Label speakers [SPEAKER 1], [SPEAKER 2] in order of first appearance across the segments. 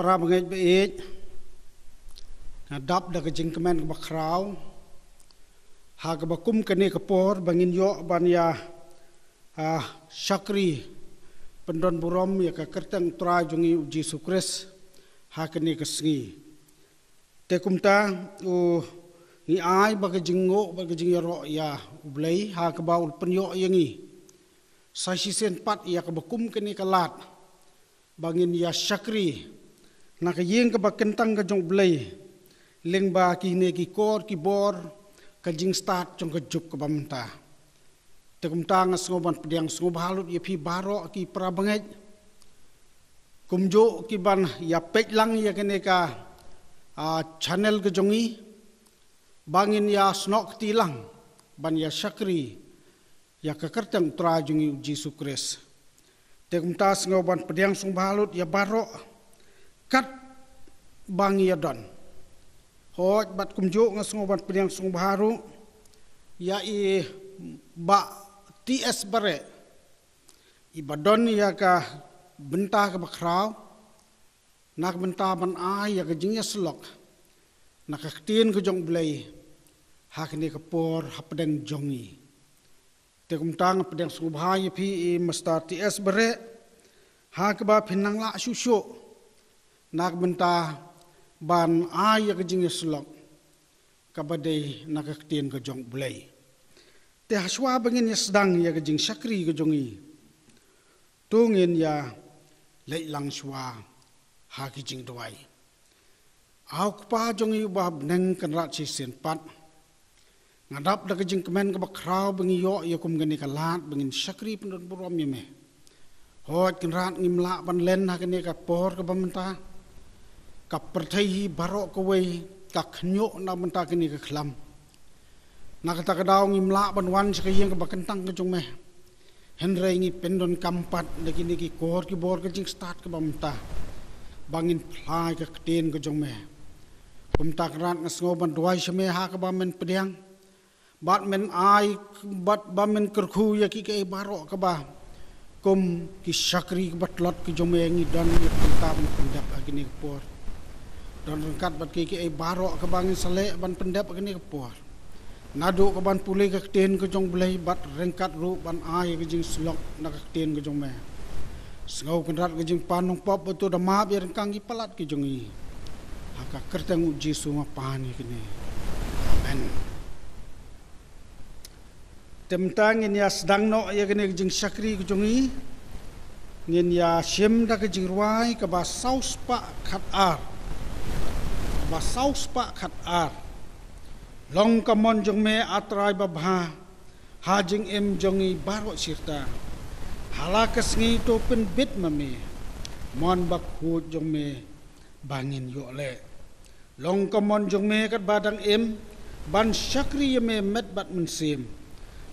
[SPEAKER 1] para mengai beej nadap da kejing kemen ke bakrau ha ke bakum kene kepor bangin yo ban ya syakri pendon burom ya ka kerteng tra jungi uji sukres ha kene kesengi te kumta ni ai ba kejing yoro ya ublai ha ke baul penyo yangi sai sisen pat ya ke bakum kene kalat bangin ya syakri nak yeng ke bakentang ke jong blai leng ba ki ne ki kor ki bor ke jing start jong ke juk ke bamta te kumta nga ngoban pediang ngob halut ye pi baro ki prabangai kumjo ki ban ya pek lang ya kene ka channel ke jongi bangin ya snok tilang ban ya syakri ya ke kertang tra jungi uji sukres te kumta ngoban pediang halut ya baro kat bang ya don hoj bat kumjo nga ngoban pediang baru ya i ba ts bare i badon ya ka benta ka bakrau nak benta ban ai ya ka jingya slok nak ktien ke jong blai hakne ka por hapdeng jongi te kumtang pedeng subhai pi masta ts bare ha ka ba pinang la susyo nak benta ban ai ya ka jingya slok ka badai nak ktien ke jong blai te haswa bangin ya sedang ya ke jing syakri ke jongi tungin ya leilang shwa ha ki jing doai au pa jongi ba neng kan rat si sen pat ngadap da ke jing kemen ke bakrau bangi yo ya kum gani kalat bangin syakri pendon burom ye me hot kan rat ngimla ban len ha kene ka por ke bamenta ka perthai baro ko wei ka khnyo na benta kene ka khlam na kata kadau ngimla ban wan sekayeng ke bakentang ke jong me henrei ngi pendon kampat de kini ki kor ki bor ke jing start ke bamenta bangin plai ke kten ke jong me kumta krat ngasngoban duai shme ha ke bamen pediang bat men ai bat bamen kerkhu ya ki ke baro ke ba kum ki syakri ke batlot ke jong me ngi don ni pentam pendap agini ke por don rengkat bat ki ke baro ke bangin sale ban pendap agini ke por nadu ke ban pulih ke kten ke jong blai bat rengkat ru ban ai ke jing slok na ke kten ke jong me sengau kendrat ke jing panung pop betul da ma biar kang gi palat ke jong i haka kertang uji sunga pani kini amen temtang in ya sedang no ya kini ke jing syakri ke jong i ngin ya syem da ke jing ruai ke ba saus pa khat ar ba saus pa khat ar long kamon jong me atrai babha hajing em jongi baro sirta halakas ngi to pen bit mame mon bak hu jong me bangin yo le long kamon jong me kat badang em ban syakri me met bat mensim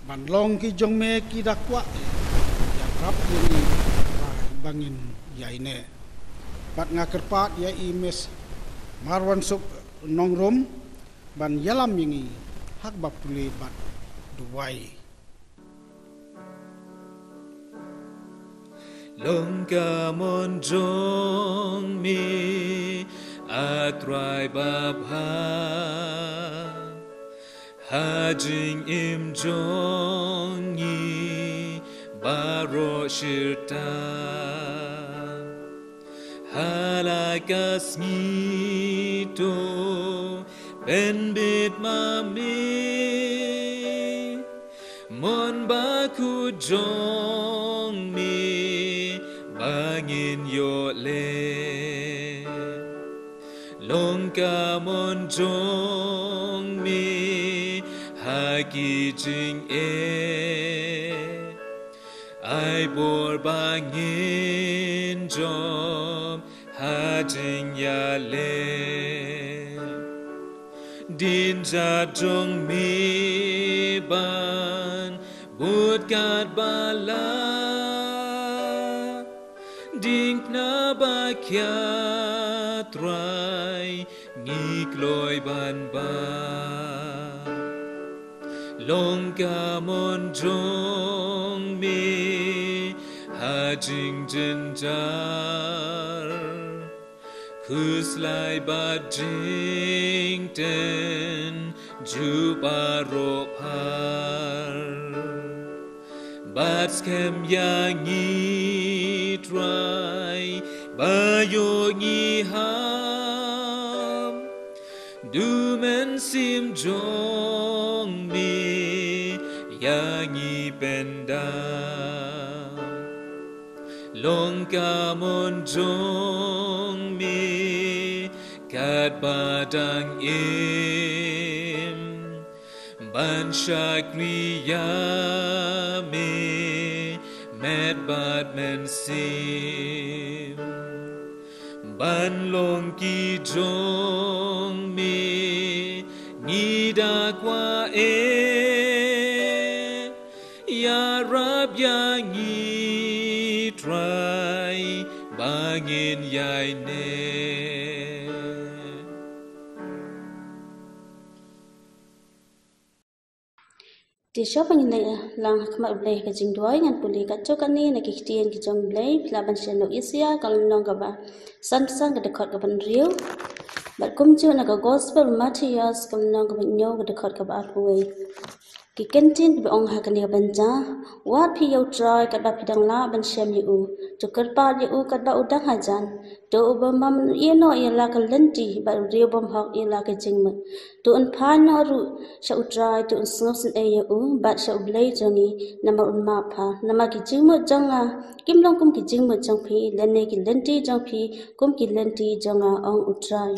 [SPEAKER 1] ban long ki jong me ki dakwa ya rap ni bangin yaine bat ngakerpat ya imes marwan sup nongrom ban yalam yingi hak bap puli bat duwai
[SPEAKER 2] long kamon jong mi atrai babha hajing im jong yi baro shirta halakas ngito ben bit mami mon baku jong mi bangin yo le long kamon jong mi haki jing ai bor bangin jom hajing ya le din ja jong mi ban but kat bala ding na ba kya trai ngi kloi ban ba long kamon jong mi ha jing jin jar Kuslai badringten juparopar Batskem yangi try bayogi ham Dumen sim jong mi yangi pendam Longka mon jong mi kat badang im ban shakriya me met bad men sim ban long ki jong mi nida kwa ya rab yangi try bangin yai ne
[SPEAKER 3] Di shop ang lang hakma blay ka jing duay ngan puli ka chokani na kiktian ki jong blay laban shano isya kalam nong ka ba sang ka dekot ka ban riu bat kumchu na ka gospel Matthias kalam nong ka ban nyo ka dekot ka ba apuwe ki kentin bi ong hakani ka banja wat pi yau try ka ba pidang la ban shem yu tukar pa yu ka ba udang hajan do ubam mam yeno yela ka lenti ba riu bom hok yela ka jing ma tu un pa no ru sha utrai tu un snop sin e yu bat sha ublay jongi nama un ma pha nama ki jing mo jonga kim long kum ki jing mo jong phi lenne ki lenti jong phi kum ki lenti jonga ong utrai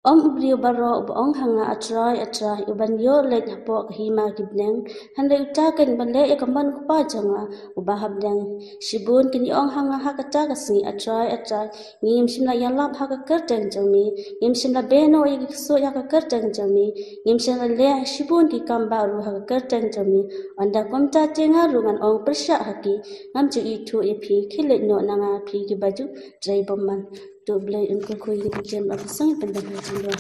[SPEAKER 3] ubriu baro ong hanga atrai uban yo lek hapo kahima kibneng hande utaken banle ekaman kupa jonga ubahab deng shibun kini ong hanga hakata kasi atrai ngim shimla yalap haka kerteng jongi ngim shimla beno yiki so yaka kerteng jongi ngim shimla le shibun ki kamba ru haka kerteng jongi anda komta tenga rungan ong persya haki ngam chu itu ipi khilet no nanga phi ki baju drai bomman to blay unko ko yiki jem abisang pendang jindwa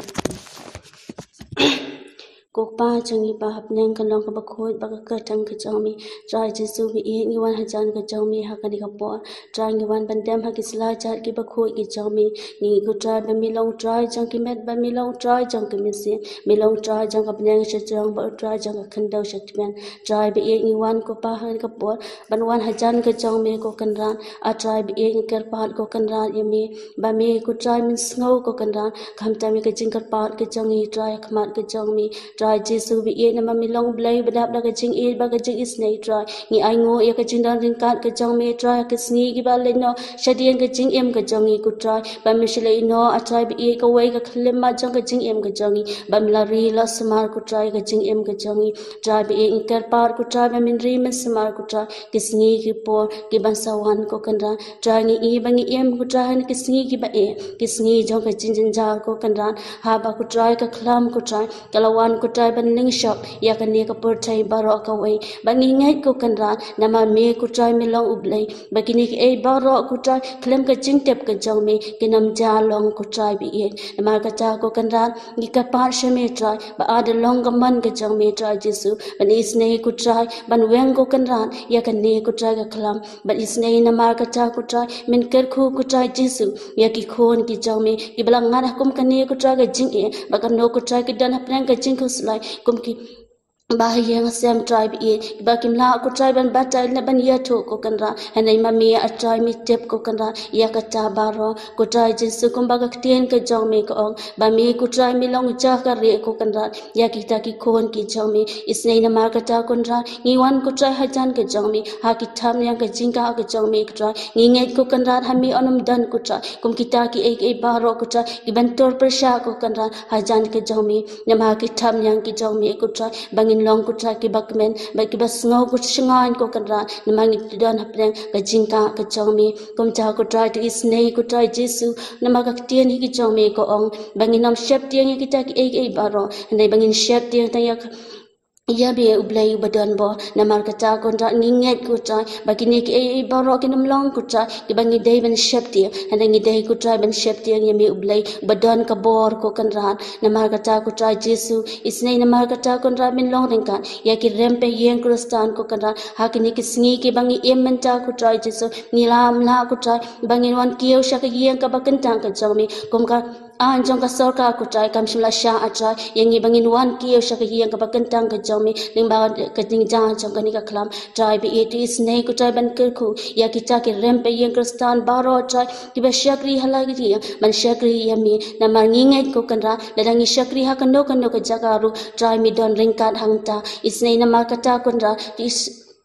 [SPEAKER 3] Kokpa changi pa hapneng kalong ka bakhoi ba ka tang ka changmi try jesu bi e ngi wan hajan ka changmi hakani ka po try ngi wan bandam ha ki sla chat ki bakhoi ki changmi ngi ku try ba mi long try chang ki met ba mi long try chang ki mi se mi long try chang ka pneng sha chang ba try chang ka khandau sha tmen try bi e ngi wan ko pa ha ka po ban wan hajan ka changmi ko kan ran a try bi e ngi ker pa ko kan ran yemi ba mi ku try min sngo ko kan ran kham ta mi ka jing kar pa ka changi try khmat ka changmi try jesu bi e na mi long blay badap da ka jing e ba ka jing is nei try ngi ai ngo ya ka jing dan ring kat ka chang me try ka sngi gi ba le no shadien ka jing em ka changi ku try ba mi shle no a try bi e ka wai ka khlim ma jang ka jing em ka changi ba mi la ri la smar ku try ka jing em ka changi try bi e ker par ku try ba min ri men smar ku try ki sngi ki por ki ban sawan ko kan ra try ngi e ba ngi em ku try ki sngi ki ba e ki sngi jang ka jing jing jar ko kan ra ha ba ku try ka khlam ku try kalawan ku try ban ning shop ya kan ne ka por thai baro ka wai ba ngi ngai ko kan ra nama me ku try mi long ublai ba kini ki e baro ku try klem ka jing tep ka jang me kinam ja long ku try bi e nama ka cha ko kan ra ngi ka par shame try ba ad long ka man ka jang me try jesu ban is nei ku try ban weng ko kan ra ya kan ne ku try ka khlam ba is nei nama ka cha ku try min ker khu ku try jesu ya ki khon ki jang me ki blang ngar kum kan ne ku try ka jing e ba kan no ku try ki dan hapnang ka jing ku slai kum ki bahaya ngasem tribe e bakim la ko tribe ban batai na ban ya tho ko kanra hanai ma me a tribe mi tep ko kanra ya ka ta baro ko tribe jesu kum ba ka tien ka jong me ko ong ba me ko tribe mi long cha ka re ko kanra ya ki ta ki khon ki jong me isnei na ma ka ta konra ngi wan ko tribe ha jan ka jong me ha ki tham yang ka jingka ka jong me ka ngi ngai ko kanra ha mi onum dan ko tribe kum ki ta ki e baro ko tribe ki ban tor persha ko kanra ha jan ka jong me na ma ki tham yang ki jong me ko tribe bangin long ku try ki bakmen ba ki bas ngau ku shingan ko kan ra namang dan hapren ka jingka ka chawmi kom cha ku try to isnei ku try jesu namaga tien hi ki chawmi ko ong bangin nam shep tien ki ta ki ei baro nei bangin shep tien ta yak ia be ublai ubadan bo namar kata kontra nginget kutra bagi ni ki barok ki namlong kutra ki bangi dai ban shepti handa ngi dai kutra ban shepti yang me ublai ubadan ka bor ko kanran namar kata kutra Jesu isnai namar kata kontra min long ringkan ya ki rempe yang kristan ko kanran hakini ki sngi ki bangi ementa kutra Jesu nilam la kutra bangi wan kiyo syak yang ka bakentang ka jami komka anjong ka sorka kutra kam shula sha atra yang bangin wan kiyo syak yang ka bakentang ka jami ning ba ka ting jang jong ka ni ka klam trai be it is nei kutra ban kerku ya kita ki rempe yang kristan baro trai ki ba syakri halagi man syakri yami namar nginget ko kanra dadangi syakri ha kando ka jagaru trai mi don ringkat hangta isnei namar kata kunra is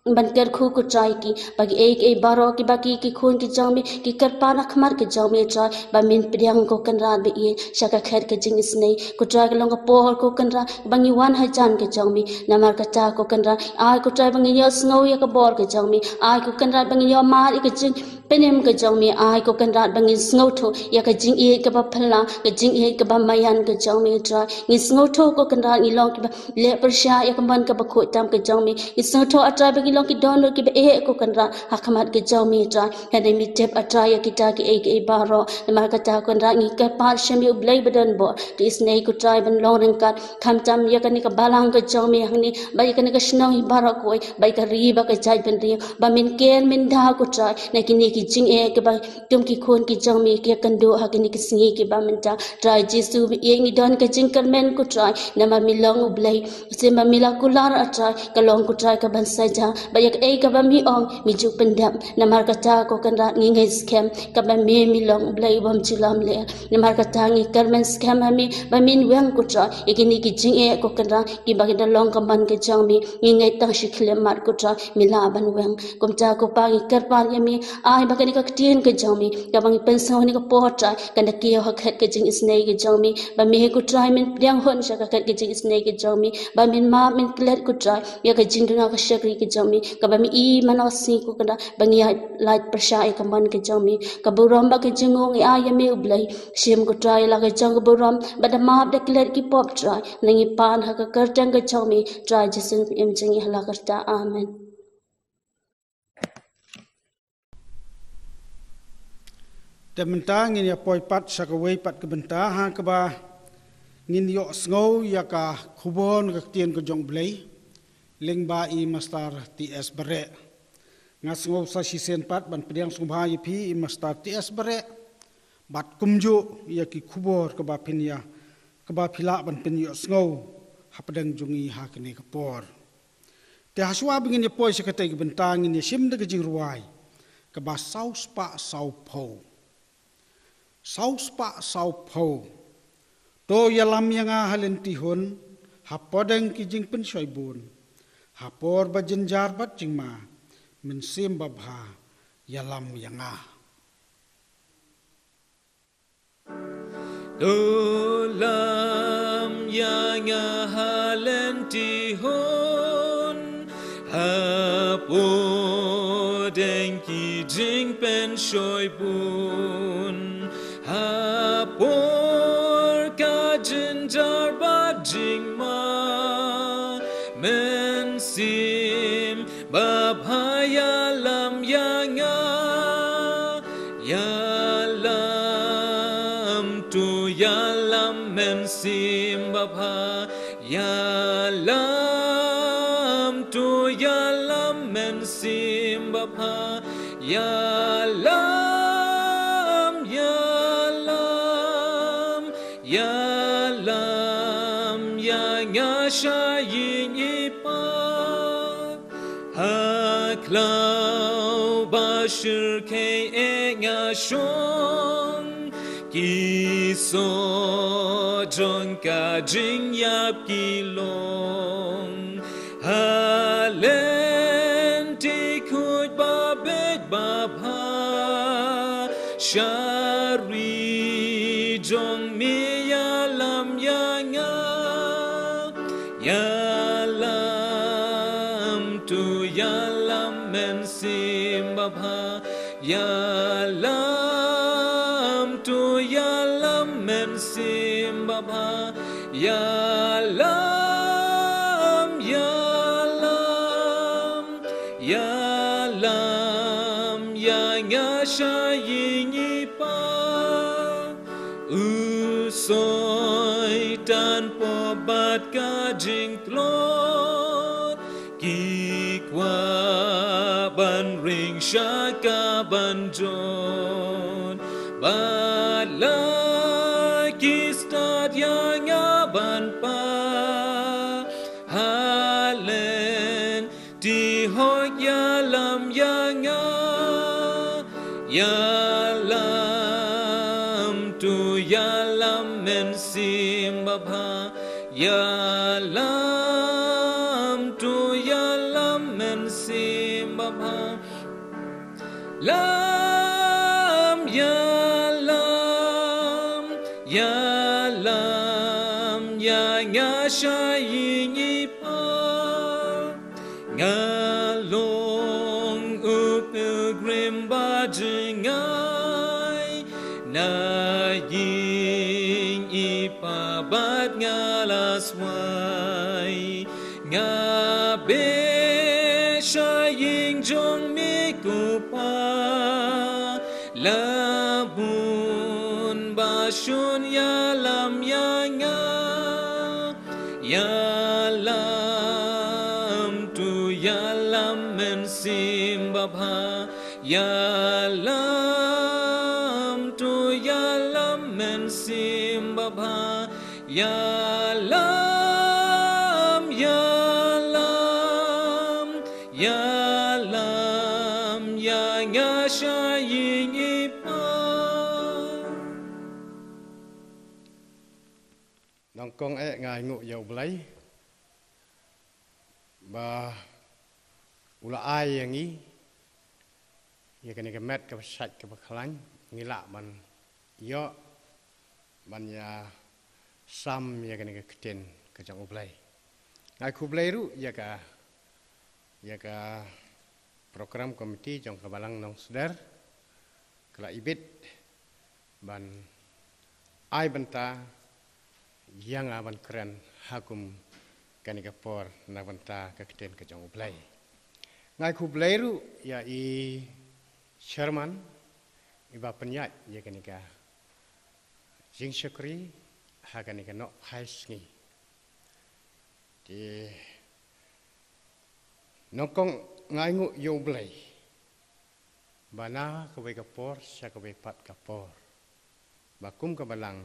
[SPEAKER 3] बनकर खू को ट्राई की बाकी एक बारो की बाकी की खून की जाम में की कर पाना खमर के जाम में ट्राई बामिन प्रियांग को कंरात बे ये शका खैर के जिंग इसने को ट्राई के लोंगा पोहर को कंरा बंगी वन है जान के जाम में नमर का चा को कंरा आय को ट्राई बंगी यो स्नो या का बोर के जाम में आय को कंरात बंगी यो मार एक जिंग पेनेम के जाम में आय को कंरात बंगी स्नो थो या का जिंग ये का फला का जिंग ये का मयान के जाम में ट्राई नि स्नो थो को कंरात नि लोंग की ले परशा या का मन का बखो तम के जाम में नि स्नो थो अट्राई बंगी लोंग की don ki be ko kanra hakamat ke jami tra hade mi tep atra ya kita ki e baro namar kata kanra ngi ka par shemi ublai badan bo ti snei ko trai ban long ring kat kham tam ya kan ka balang ka jami hangni bai kan ka shnau hi baro koi bai ka ri ba ka jai ban ri ba min ken min da ko trai na ki ni ki jing e ke ba tum ki khon ki jami ki kan do ha ki ni ki singi ki ba min ta trai Jesu ye ngi don ka jing kan men ko trai nama mi long ublai se ma mila kular atra ka long ko trai ka ban saja ba ai ka ba mi ong mi ju pendam namar kata ko kan ra ngi ngai scam ka ba mi long blai bam chilam le namar kata ngi karmen scam mi ba min wang ko tra ikini ki jing e ko kan ra ki ba da long ka ban ke chang mi ngi ngai tang shi khle mar ko tra mi la ban wang kom cha ko pa ngi kar pa ya mi ai ba ka ni ka tien ke jang mi ka bang pen sa ni ka po tra kan da ki ho khat ke jing isnei ke jang mi ba mi ko tra min priang hon sha ka khat ke jing isnei ke jang mi ba min ma min klet ko tra ya ka jing duna ka shakri ke jang mi ka ba mi i manasi ko kada bangi light persha e kaman ke jami ka buram ba ke jingong e ayame ublai sim ko try la ke jang buram bada map de kler ki pop try nangi pan ha ka kartang ke jami try jisin em jingi hala karta amen
[SPEAKER 1] Tementang ini apoi pat sakawai pat ke bentah ha ke ba ngin yo sngau ya ka khubon ka tien ko jong blai ling ba I mastar TS bare ngasngau sa sisen pat ban pediang sumha pi I mastar TS bare bat kumju ya ki khubor ka ba pinya ka ba phila ban pin yo sngau hapadang jungi ha kene ka por te haswa bingin poi se ka te ki bentang ini sim de ji ruai ka ba saus pa sau pho saus pa sau pho to yalam yanga halenti hon hapadang ki jing pen soibun hapor bajenjar bat jingma mensim babha yalam yanga
[SPEAKER 2] Dolam yanga halenti hon hapor denki jing pen soibun hapor kajenjar bat jingma mensim babha yalam yanga yalam tu yalam mensim babha yalam tu yalam mensim babha yalam yalam yalam yanga shayin ipa haklau bashir ke enga shong kiso jong ka jing yap kilong halen ti khut ba bet ba bha shari jong mi yalam yanga yalam tu yalam mensim babha yalam tu yalam mensim babha yalam ya lam ya nga shayi pa usoi tan po bat ka jing tlot ki kwa ban ring shaka ban jon ba la ki start ya nga ban pa halen di ho ya lam ya nga ya lam tu ya lam men sim babha ya lam tu ya lam men sim babha lam ya lam ya lam ya nga shayi ni pa nga long pilgrim ba jingai na ying ipa bat nga laswai nga be shaying jong mi kupa labun ba shun ya lam ya nga ya lam tu ya lam men sim babha ya lam tu ya lam men sim babha ya lam ya lam ya lam ya nga shayi ipa
[SPEAKER 4] nongkong ngai nguk yau belai ba ula ai yang ni ya kena kemet ke sat ke bakalan ngilak ban yo ban ya sam ya kena ke keten ke jang ublai ngai ku blai ru ya ka program komiti jang kabalang nong sedar kala ibit ban ai banta yang aban keren hakum kanika por na banta ke keten ke jang ublai ngai ku blai ru ya i Sherman iba penyat ya kanika jing syukri ha kanika no hais ngi di nongkong ngai ngu yo blai bana ke bai kapor sya ke bai pat kapor bakum ke balang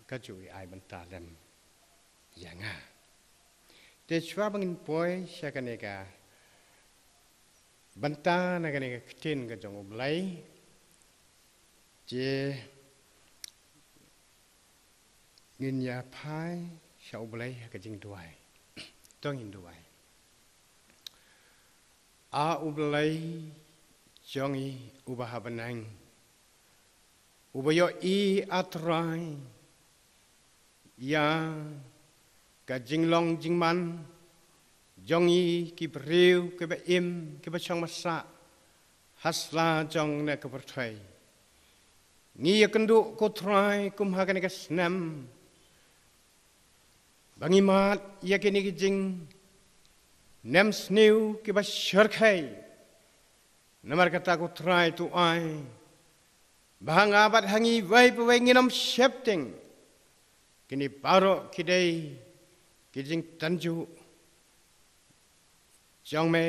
[SPEAKER 4] ka jui ai benta lem yanga de chwa bangin poi sya kanika banta na kene keten ke jong ublai je ngin ya phai sha ublai ka jing duai tong in duai a ublai jongi ubah benang ubayo i atrai ya ka jing long jing man jongi ki breu ke ba im ke ba chang masa hasla jong na ke perthai ngi ya kendu ko trai kum ha kan ke snam bangi mat ya ke ni jing nem snew ke ba sharkhai namar kata ko trai tu ai bahang abat hangi vai pe vai nginam shepting kini paro kidai kijing tanju jong me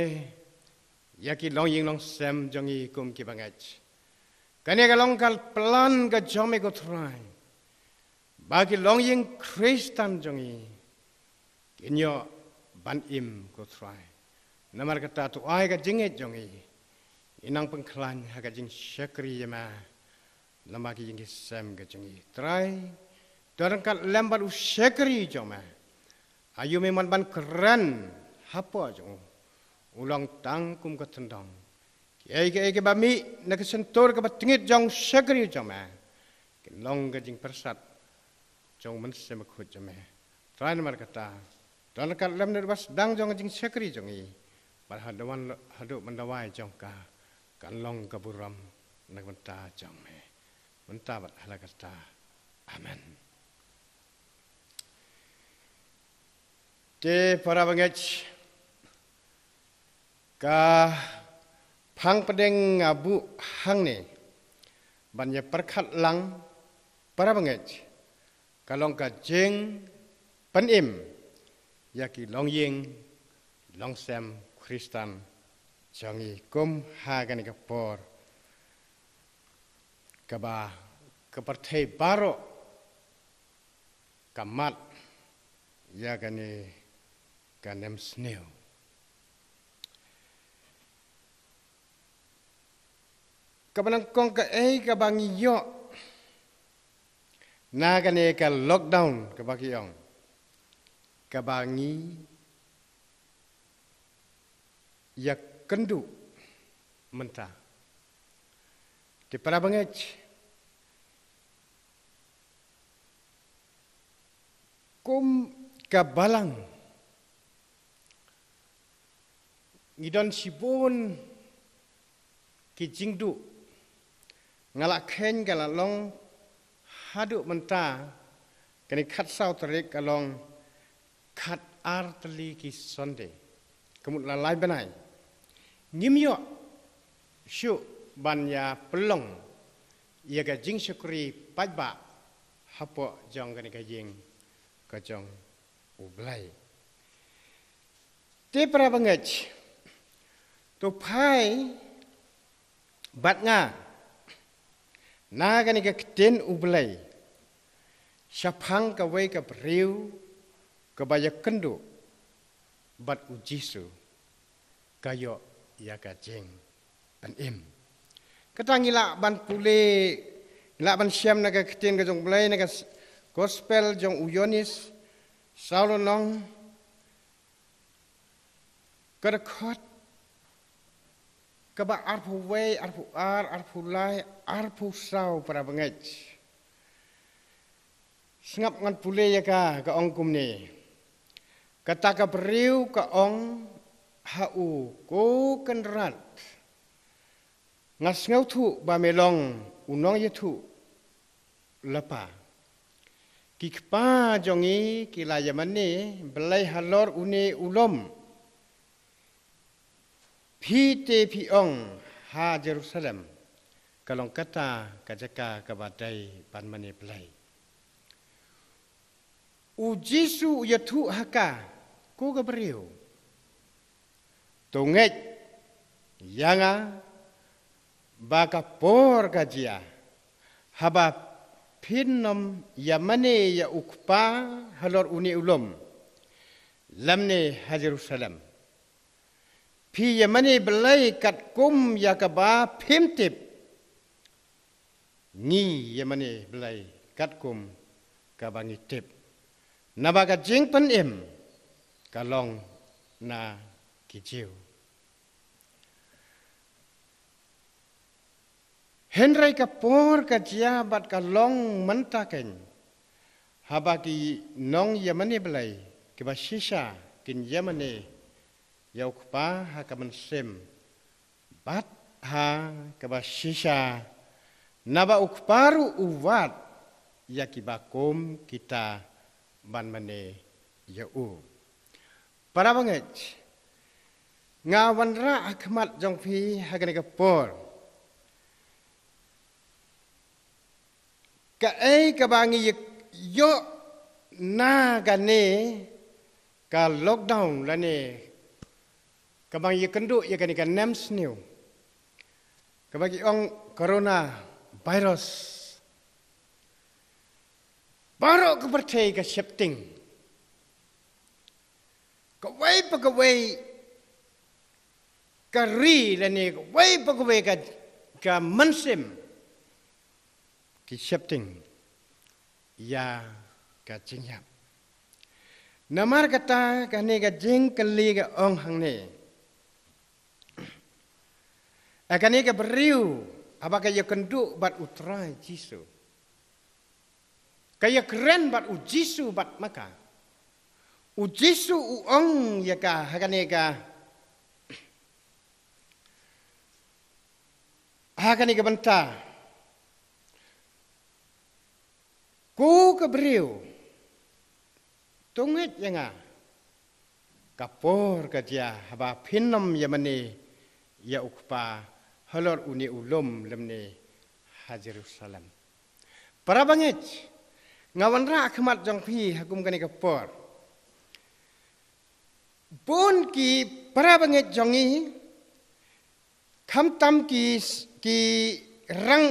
[SPEAKER 4] yaki long ying long sem jong i kum ki bangach kani ka long kal plan ka jong me ko try bagi long ying Kristen jong i kinyo ban im ko try namar kata tu ai ka jinget jong i inang pengklan ha ka jing syakri ma lama ki jing sem ka jong i try dorang kal lembar u syakri jong ma ayu memang ban keren apa jong ulang tangkum ke tendang. Kiai bami nak sentur ke batingit jong syakri jong ma. Long ke jing persat jong men semakut jong ma. Try nomor kata. Dan kat lem nerbas dang jong jing syakri jong i. Bar hadawan haduk mendawai jong ka. Kan long ke buram nak benta jong ma. Benta bat hala kata. Amen. De para bangaj ka phang pedeng abu hang ne banya perkhat lang para banget kalong ka jeng panim yaki long ying long sem Kristan jangi kum hagan ka por kaba kepertai baro kamat ya gani ganem sneo kabanang kong ka kabangi yo na gani ka lockdown kabaki yong kabangi ya kendu mentah di para banget kum kabalang ngidon sibun ki jingdu ngalak ken galalong haduk mentah kani khat sau terik kalong khat arteli ki sonde kemut lalai banai ngimyo syu banya pelong ia ga jing syukri pajba hapo jong kani ka jing ka jong ublai te pra banget to pai bat nga na gani ka kten ublai syapang ka wei ka priu ka baya kendu bat ujisu kayo ya ka jeng ban im katangila ban pule la ban syam na ka kten ka jong ublai na ka gospel jong uyonis saulonong kadakot kaba arpu wei arpu arpu lai arpu sau para banget sengap ngan pule ya ka ong kumne kata ka beriu ka ong hau ko kenrat ngas ngau thu ba melong unong ye thu lapa kikpa jongi kilaya mane belai halor une ulom Pi te pi ong ha Jerusalem kalong kata kajaka kabadai pan mane belai ujisu yatu haka ko gabriu tunget yanga baka por kajia haba pinnom yamane ya ukpa halor uni ulom lamne ha Jerusalem Pi yamani belai kat kum yakaba pimtip ni yamani belai kat kum kabangi tip nabaga jing pen im kalong na kijiu Henry kapor kajia bat kalong mentaken habaki nong yamani belai kiba shisha kin yamani Yau kpa ha kaman sem bat ha kaba shisha naba ukparu uwat yakibakum kita ban mane yau para banget ngawan ra akmat jong pi hagane kapor ka kabangi yo na gane ka lockdown lane kabang ye kendu ye kani kan nem snew kabagi ong corona virus baru kepercayai ke shifting kawai kari lani kawai ka mensim ke shifting ya ka jingyap namar kata kani ka jing kali ka ong hang ne Akani ka beriu apakah ia kenduk bat utrai Jisu. Kaya keren bat ujisu bat maka. Ujisu uong ya ka hakane ka. Hakane ka benta. Ku ka beriu. Tungit ya nga. kapor kerja haba pinom Yamani ya ukpa halor uni ulum lemne Jerusalem. Para bangit ngawan ra akhmat jong pi hakum kani kapor. Bon ki para bangit jongi kham tam ki rang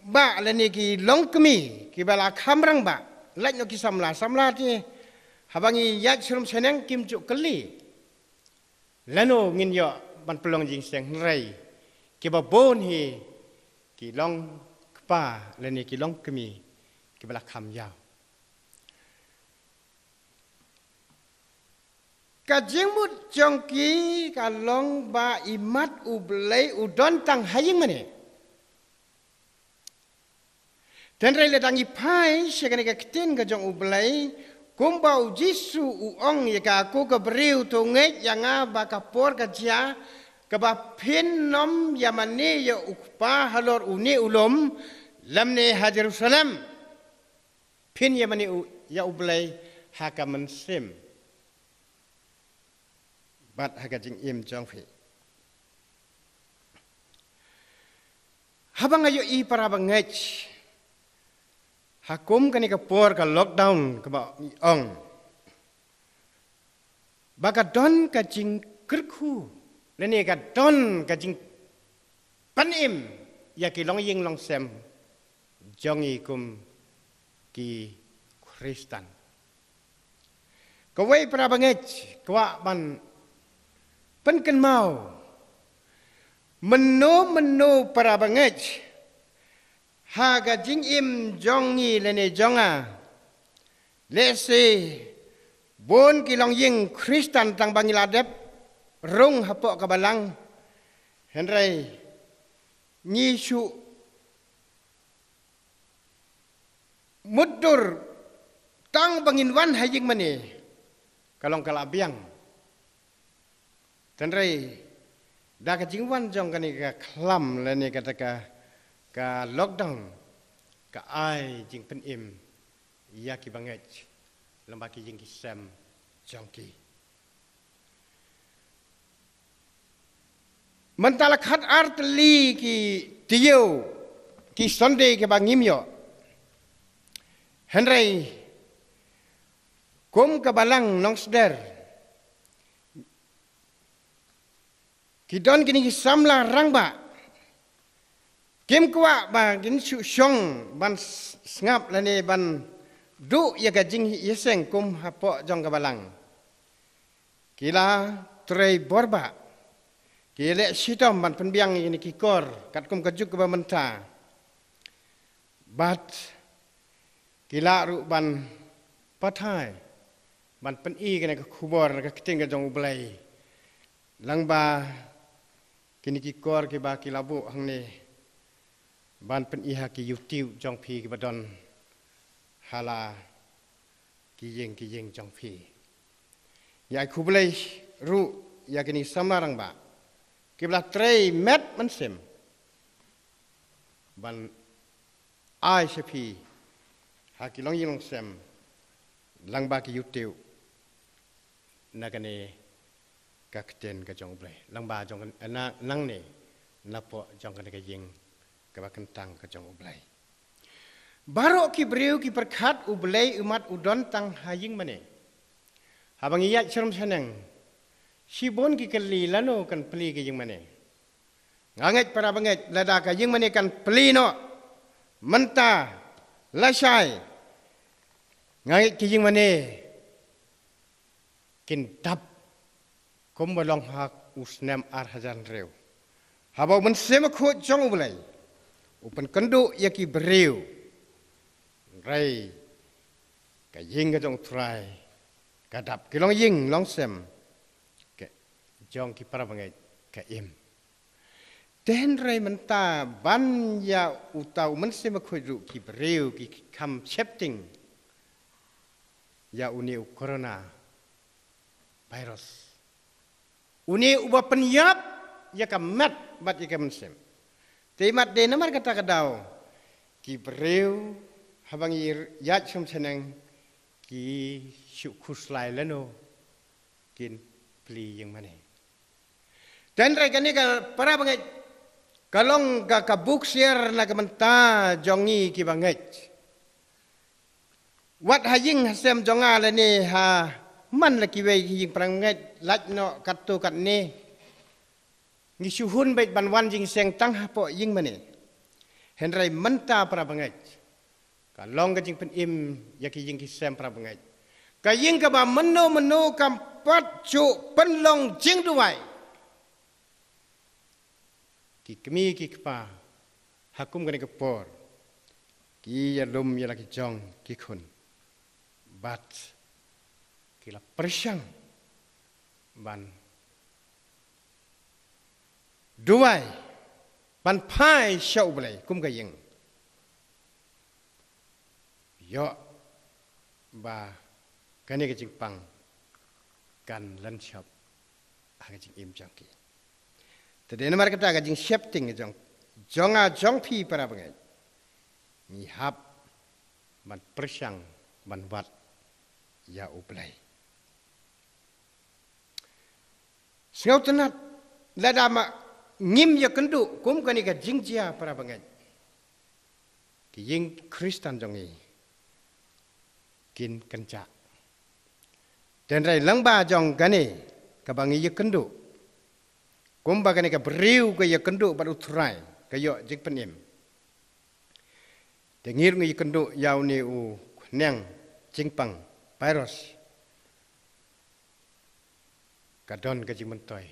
[SPEAKER 4] ba lani ki longkmi ki bala kham rang ba laj no ki samla ti habangi yat surum seneng kim juk keli lano ngin yo ban pelong jing seng rai ki ba bon hi ki long kpa lani ki longkmi ki bala kham yao ka jingmut jongki ka long ba imat ublei udon tang haying mane dan rele dangi pai sekane ka ktin ka jong ublei kumbau jisu uong ya ka ku ka briu to ngai yanga ba ka por ka jia ka ba pin nom yamane ya ukpa halor uni ulum lamne Jerusalem pin yamane ya ublei ha ka mensim bat haga jing im jong phi habang ayo I para bangech hakum kani ka por ka lockdown ka ba ong baka don ka jing kerku lene ka don ka jing panim ya ki long ying long sem jong I kum ki Kristen ka wei para bangech kwa ban penken mau menu para bangech haga jing im jongi lene jonga lese bon kilong ying Kristen tang Bangladesh rung hapok kabalang henry nyisu mudur tang banginwan haying mani kalong kalabiang Tandrai dah kejingwan jong kani ka klam lani kata ka lockdown ka ai jing penim ya ki bangej lembaki jing kisam jongki mentala khat artli ki tiyo ki Sunday ke bangimyo Henry kum ka balang nongsder Kidon kini samla rangba kim kwa ba gin su shong ban ngap lane ban du ya ka jing yeseng kum hapo jong ka balang kila trei borba kile sitom ban penbiang ini kikor kat kum kajuk ka menta bat kila ru ban pathai ban pen I kana ka khubor ka kiting ka jong ublai langba kini kikor ki ba ki labu hangne ban pen iha ki YouTube jong phi ki badon hala ki yeng jong phi ya kublai ru ya kini samarang ba ki bla trei met mansem ban ai sepi ha ki long yong sem lang ba ki YouTube nagane kakten ka jong blai lang ba jong ana nang ne napo jong ka yeng ka ba kentang ka jong blai baro ki breu ki perkhat ublai umat udon tang haying mane habang iya chrum seneng sibon ki kali lano kan peli ki yeng mane nganget para banget lada ka yeng mane kan peli no menta lasai nganget ki yeng mane kin tap kum balong hak usnem arhajan reu habau mensema khot jong ublai upan kendu yaki bereu rai ka ying ka jong trai kadap kilong ying long sem ke jong ki para bangai ka im ten rai menta ban ya utau mensema khot ru ki bereu ki kam chepting ya uni corona virus Uni ubah penyap ya kamat bat ya kamensem. Temat de namar kata kadau ki breu habang yat sum seneng ki syukus lai leno kin pli yang mana. Dan mereka ni para banget kalong ka buk share na kamenta jongi ki banget. Wat haying hasem jonga la ni ha man la ki wei ying perang banget lat no kat tu kat ni. Ngi suhun baik banwan jing seng tang hapo ying mana. Henry menta para banget. Kalong ka jing pen im yaki ying ki sem para banget. Ka ying ka ba meno kampat cu penlong jing duai. Ki kemi ki kepa hakum gani kepor ki ya lum ya laki jong ki kun bat ki la persang ban duai ban pai syau belai kum ka yeng yo ba gani ke jing pang kan lan syap ha jing im jang ki. Tadi nama kita agak jing shifting jong pi para bangai, ni hab ban persang ban wat ya uplay. Sengau tenat lada mak ngim ya kendu kum kani ka jing jia para bangai. Ki jing Kristen jongi kin kencak. Dan rai langba jong kani ka bangi ya kendu. Kumba kani ka beriu ka ya kendu pada utrai ka yo jik penim. Dengir ngi kendu yau ni u neng jingpang virus. Kadon ka jing mentoy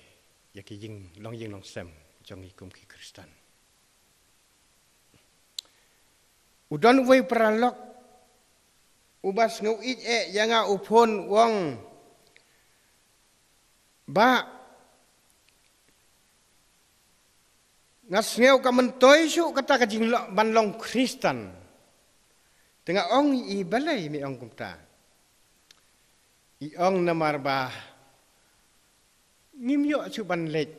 [SPEAKER 4] ya ki jing long sem jong ikum ki Kristen. Udon wei peralok ubas ngau it yanga upon wong ba ngasngeu ka mentoy su kata ka jing banlong Kristen. Tengah ong i balai mi ong kumta. I ong namar ba ngim yo su ban let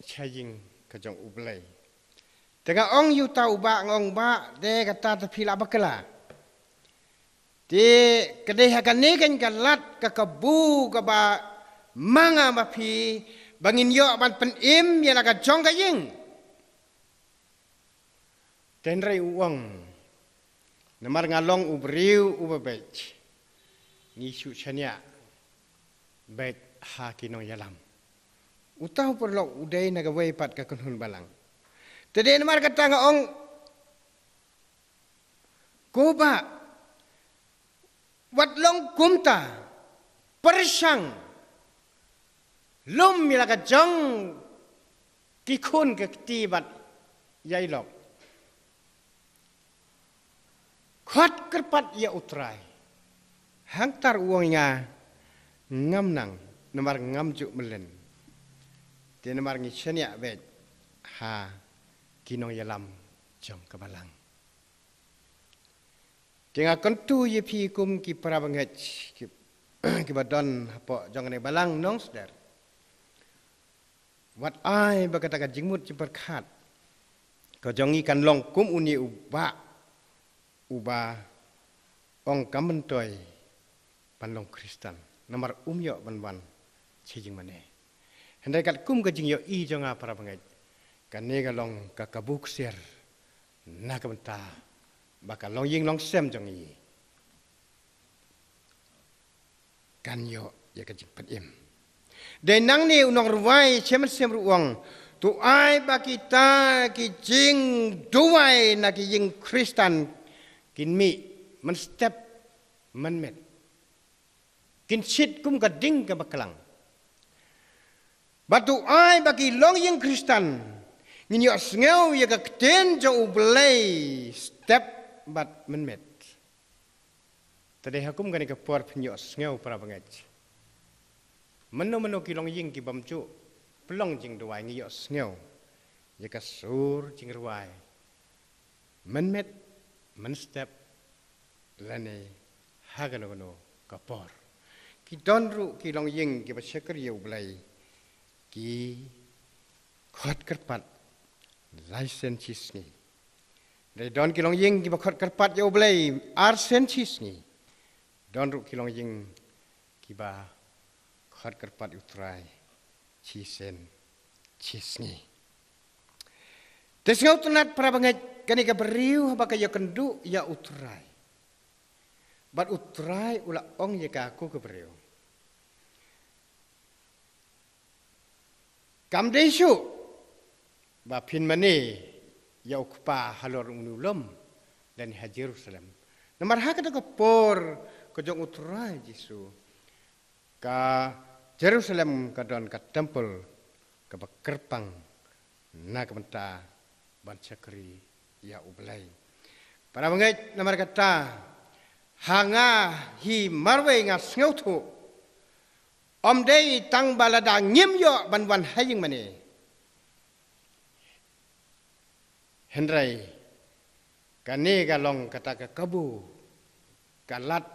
[SPEAKER 4] chaying ka jong ublai. Tengah ong yu tau ba ngong ba de kata tapi la bakala. De kedai hakan ne kan kalat ka kabu ka ba manga ma pi bangin yo ban pen im ya la ka jong ka ying. Dan rai uang, namar ngalong ubriu ubabej, nisu chania, bet ha kinong yalam. Utau perlok udai nagawai pat ka kunhun balang. Tadi namar kata ngaong, koba, watlong kumta, persang, lum milaka jong, kikun kektibat yailok. Khat kerpat ya utrai. Hangtar uang nga ngam nang namar ngam juk melen. Dia namar ngi ya bet ha kinong yalam jong kabalang. Tengah kentu ye pi kum ki para banget ki badon hapo jong ne balang nong sder. Wat ai bakata ka jingmut ciperkat. Ko jongi kan long kum uni uba ong kamentoy panlong Kristen namar umyo banwan chijing mane hendai kat kum ka jing yo i jonga para bangai kan ne ga long ka kabuk ser na kamenta bakal long ying long sem jongi kan yo ya ka jing padim de nang ni unong ruwai chemen sem ruang tu ai ba kita ki jing duai na ki jing Kristen kin mi men step men met kin sit kum ka ding ka bakalang batu ai bagi long yang Kristen ngin yo sngeu ya ka kten jo ublay step bat men met tadi hakum gani ka por pnyo sngeu para banget meno ki long yang ki bamcu pelong jing duai ngi yo sngeu ya ka sur jing ruai men met men step lane hagano kapor ki donru ki long ying ki basyakar ye ublai ki khot kerpat licenses ni dai don ki long ying ki khot kerpat ye ublai arsensis ni donru ki long ying ki ba khot kerpat utrai cisen cisngi desngau tunat para banget kani ka beriu baka ya kendu ya utrai bat utrai ula ong ya ka aku ke beriu kam desu ba pin mani ya ukpa halor unulum dan ha Jerusalem namar hak ka por ko jong utrai Jesu ka Jerusalem ka don ka temple ka kerpang na ka menta ban cakri ya ublai para bangai namar kata hanga hi marwe nga sngotu om dei tang balada ngim yo ban wan haying mane Henry kane ka long kata ka kabu kalat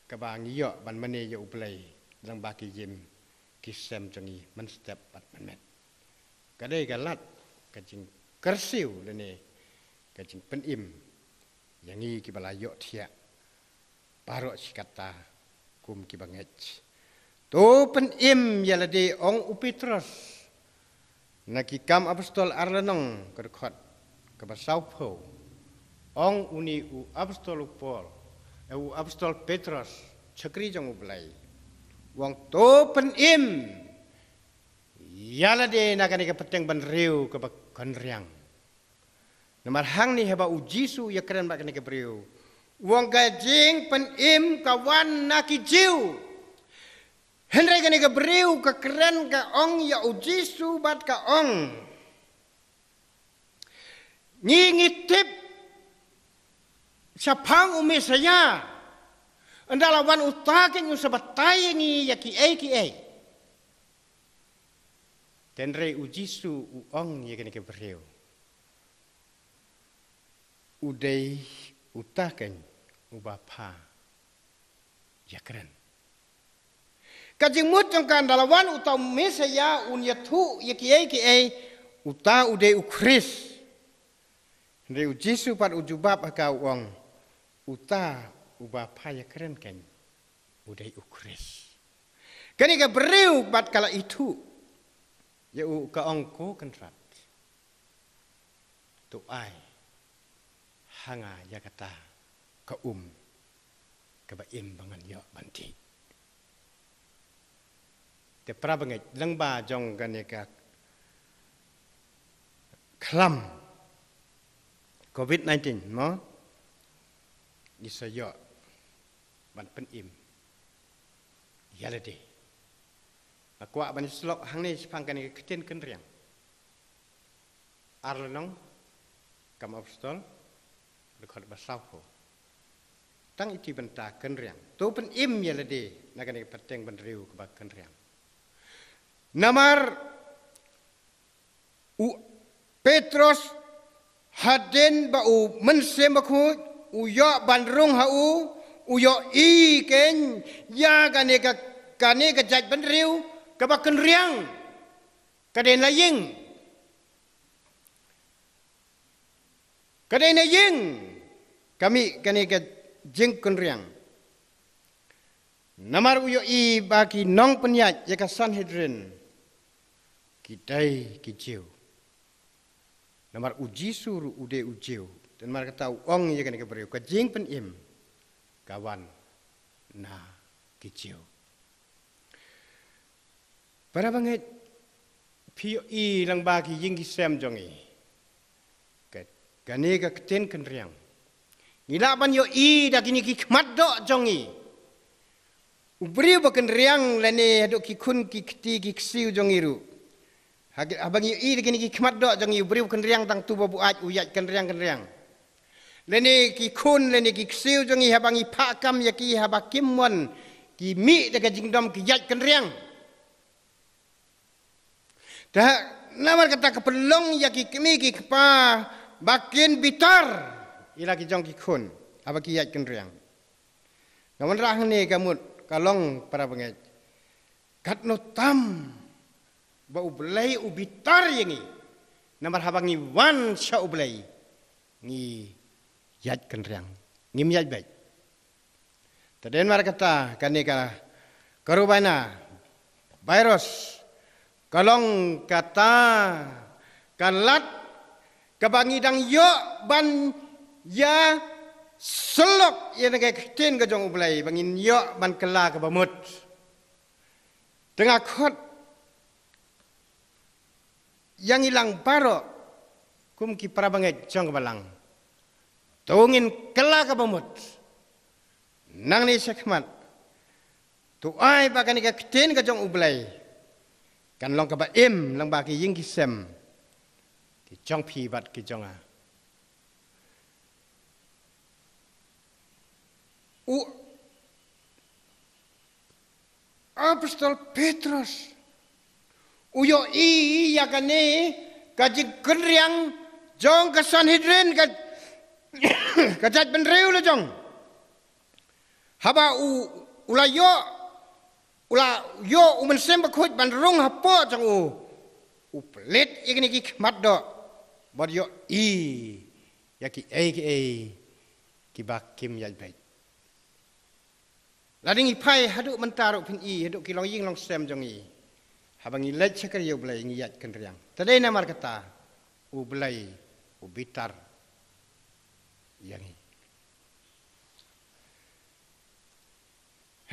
[SPEAKER 4] ka bang yo ban mane yo ublai Lang baki jim kisem jangi man step pat man met. Kadai galat kajing kersiu lene kajing penim yangi ki balayo thia parok sikata kum ki bangech. To penim yalade ong upitros naki kam apostol arlanong kerkhot ke basau pho ong uni u apostol Paul u apostol Petrus chakri jong ublai wong to penim yalade nakani ke peteng ban riu ke konriang namar hang ni heba ujisu ya keren bak ni ke briu wong gajing penim kawan naki jiu henry kani ke briu ke keren ka ong ya ujisu bat ka ong ngitip sapang umi saya andalawan utakin yung sabatay ni yaki ay. Tenre ujisu uong yakin ke beriu. Uday utakin ubapa yakren. Kajing mutong kan dalawan utaw mesaya unyatu yaki ay uta uday ukris. Tenre ujisu pat ujubab ka uong uta ubah payah keren kan, udai ukris. Kani ka beriu bat kala itu, ya ka ongko kenrat. Tu ai, hanga ya kata ka ka baim bangan ya banti. Te prabangai langba jong kani ka klam COVID-19 mo, isaya ban penim yalade akwa ban slok hang ni pang kan keten kenriang arlenong kam apostol dekat basauho tang iti benta kenriang to penim yalade nakan peteng ban riu ke bak kenriang namar u Petrus haden ba u mensembaku u yo ban rung ha uyo ken ya kane ka jaj ban riu ka bak kenriang kaden laying kami kane ka jeng kenriang namar uyo baki nong penyat ya ka Sanhedrin kitai kijiu namar uji suru ude ujiu dan mar kata ong ya kane ka beriu ka jeng penim kawan na kicau. Para banget pio lang bagi yinggi sem jongi. Gane ka keten kenriang. Ngilaban yo dah kini kikmat dok jongi. Ubri ba kenriang lane dok kikun kikti kiksiu jongi ru. Abang yo dah kini kikmat dok jongi ubri kenriang tang tu babu aj uyat kenriang. Lene ki kun lene ki ksiu jongi habangi pakam ya ki habakimon ki mi daga jingdom ki yat kenriang. Dah namar kata kepelong ya ki kemi ki kepa bakin bitar ila ki jong ki kun habaki yat kenriang. Namun rah ni kamut kalong para bengai kat no tam ba ublai ubitar yangi namar habangi wan sya ublai ni yat kenriang ngim yat baik taden mar kata kanika karubana virus, kalong kata, kalat, kabangidang yo ban ya selok ya nagai ten ke jong ublay bangin yo ban kela ke bamut. Tengah kot yang hilang paro kum ki prabangai jong balang. Tungin kela ke bamut. Nang ni sekmat. Tu ai bakan ni ke ten ke jong ublay. Kan long ke ba im lang baki ying ki sem. Ki jong pi bat ki jong a. Apostol Petrus uyo i yakane kaji keryang jong ke Sanhedrin kajat benreu le jong haba ula yo umensem bakut bandrung hapo jong u pelit yakane ki mat do bod yo i yaki ki bakim yaj bai lading ipai haduk mentaruk pin i haduk kilong ying long sem jong i habang i lej sekar yo blai ngiyat kenriang tadai namar kata u blai u bitar yang i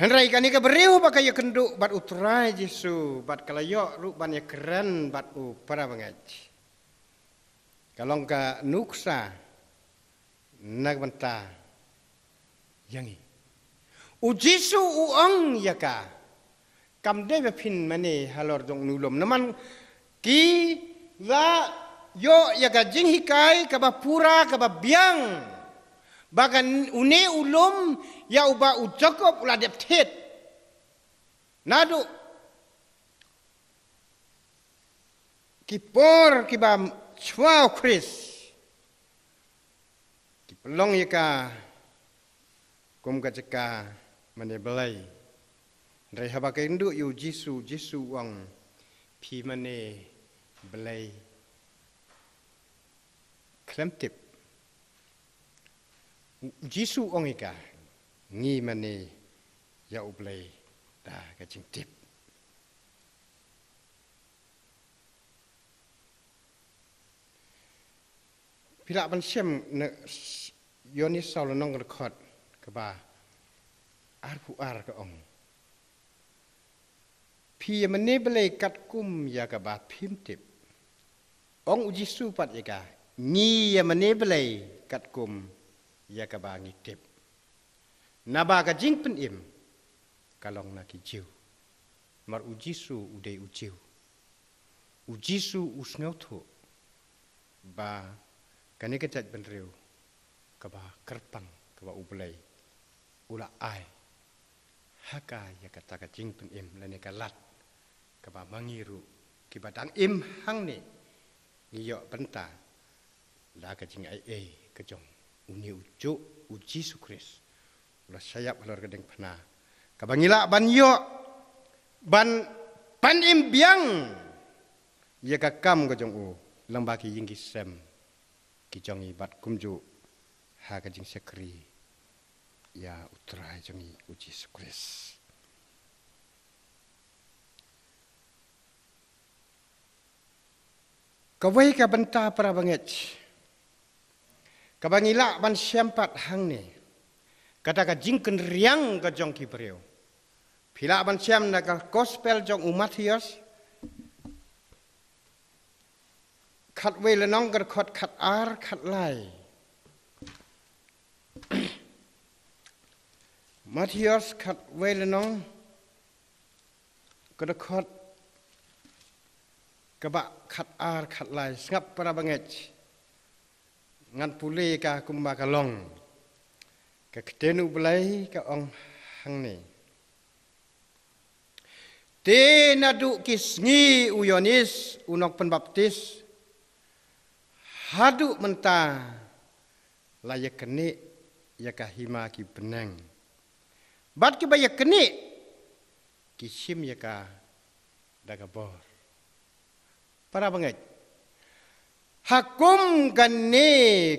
[SPEAKER 4] henrai kani ka beriu bakai kenduk bat utrai Jesu bat kalayo ru ban ya keren bat u para bangaj kalong ka nuksa nagbanta yang i Ujisu uang yaka kam de bepin mane halor dong nulom naman ki la yo yaka jing hikai kaba pura kaba biang bagan une ulum ya uba ucakop ula deptet nadu kipor kiba chwau Chris kipelong yaka kum kaceka mane belai rai habakai nduk yu Jesu wang pi mane belai klemtip Jesu ong ika ngi mane ya ublai da kacing tip pila ban sem ne yoni saul nong rekod keba ar ke ong pi mane belai kat kum ya keba phim tip ong uji su pat ya ni ya mane belai kat kum ya keba ngi tip naba ka jing pen im kalong na ki jiu mar uji su udai ujiu uji su usngau tho ba kani ka chat benreu keba kerpang keba ublai ula ai haka ya kata ka jing pen im lane ka lat ka ba mangiru ki badang im hang ni ngiyo benta la ka jing ai ka jong uni ucu uji sukris ula sayap halor gedeng phana ka bangila ban yo ban pan im biang ya ka kam ka jong u lamba ki ying ki sem ki jong i bat kumju ha ka jing sekri ya utrai jangi uji sukres. Kawai ka benta para banget. Kabangila ban siampat hang ni. Kata ka jingken riang ka jong ki beriu. Pila ban siam na ka gospel jong Matius. Kat wei lenong ka kat ar kat lai. Matius kat welenong kedekot kebak kat ar kat lai ngap para banget ngan pulih ka kumba kalong ka ketenu belai ka ong hang ni te nadu kisngi uyonis unok penbaptis hadu menta layak kene ya kahima ki benang bat ki bayak kene kisim ya ka daga bor para banget hakum gane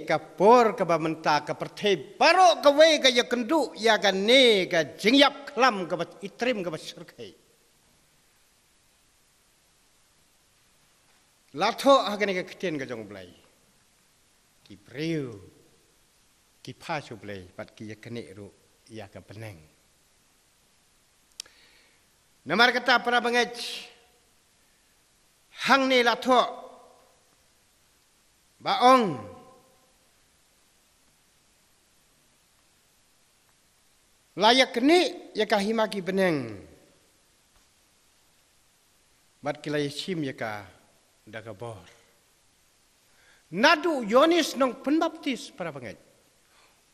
[SPEAKER 4] kapor ka bamenta ka perthe baro ka we ka ya kendu ya gane ka jingyap klam ka itrim ka serkai Lato hakan ke ketian ke jong belai. Ki priu. Ki pasu belai. Pat ki yakane ru ya ke peneng. Namar kata para bangaj. Hang ni lato. Baong. Layak ni ya kahima ki peneng. Bat kilai sim ya ka dagabor. Nadu Yonis nong penbaptis para bangaj.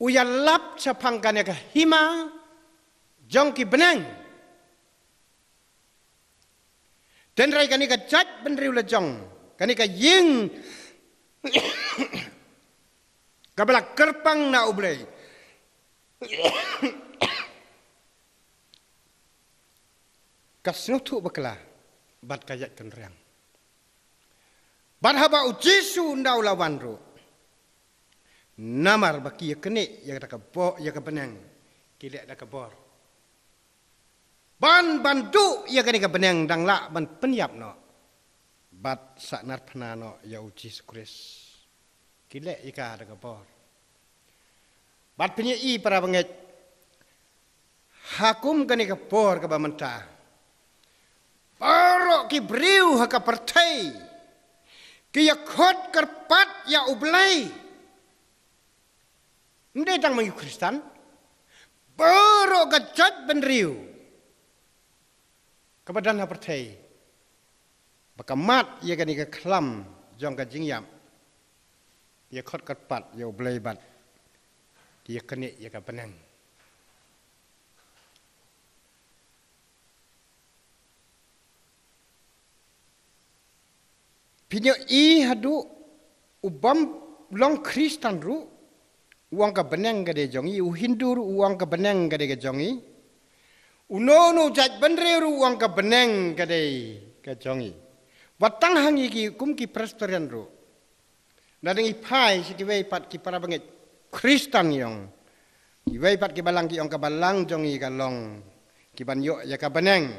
[SPEAKER 4] Uya lap sapangkan ya ka hima jong ki benang. Dan rai kani ka jat benriu la jong. Kani ka ying. Kabala kerpang na ublay. Kasnutu bakla. Bat kajat kenriang. Bat haba ujisu ndau lawan ru. Namar baki ya kene ya ka bo ya ka benang. Kilek da ka bor. Ban bandu ya kene ka benang dang la ban penyap no. Bat saknar penano ya ujis kris. Kilek ya ka da ka bor. Bat punya i para banget. Hakum kene ka bor ka ba mentah. Barok ki briu ha ka partai. Ki ya khot kerpat ya ublai. Ndai tang mangi Kristen. Barok ka jat benriu. Kebadan ha partai. Bakamat ya kani ka klam jong ka jingyam. Ya khot kerpat ya ublai bat. Ki ya kene ya ka penang. Pinyo i hadu ubam long Kristen ru uang ka benang gade jongi u Hindu ru uang ka benang gade ke jongi unono jaj benre ru uang ka benang gade ke jongi watang hangi ki kum ki presbyterian ru nadeng i pai si ki wei pat ki para banget Kristen yong ki wei pat ki balang ki ong ka balang jongi ka long ki ban yo ya ka benang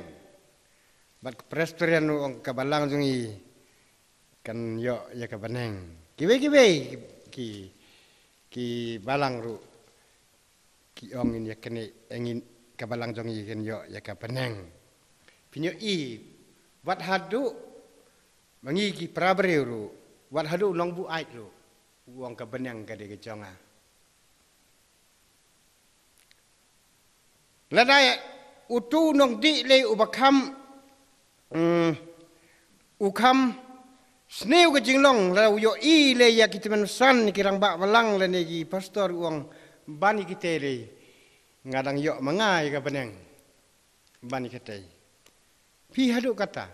[SPEAKER 4] bat presbyterian ru ong ka balang jongi kan yo ya ka benang kiwe ki balang ru ki ong in ya kene engin ka balang jong i kan yo ya ka benang pinyo i wat hadu mangi ki prabre ru wat hadu long bu ait ru uang ka benang ka de ke jonga ladai utu nong di le ubakam ukam Sneu ke jinglong lau yo i le ya kita manusan kirang bak balang le negi pastor uang bani kita le ngadang yo mangai ka benang bani kita pi hadu kata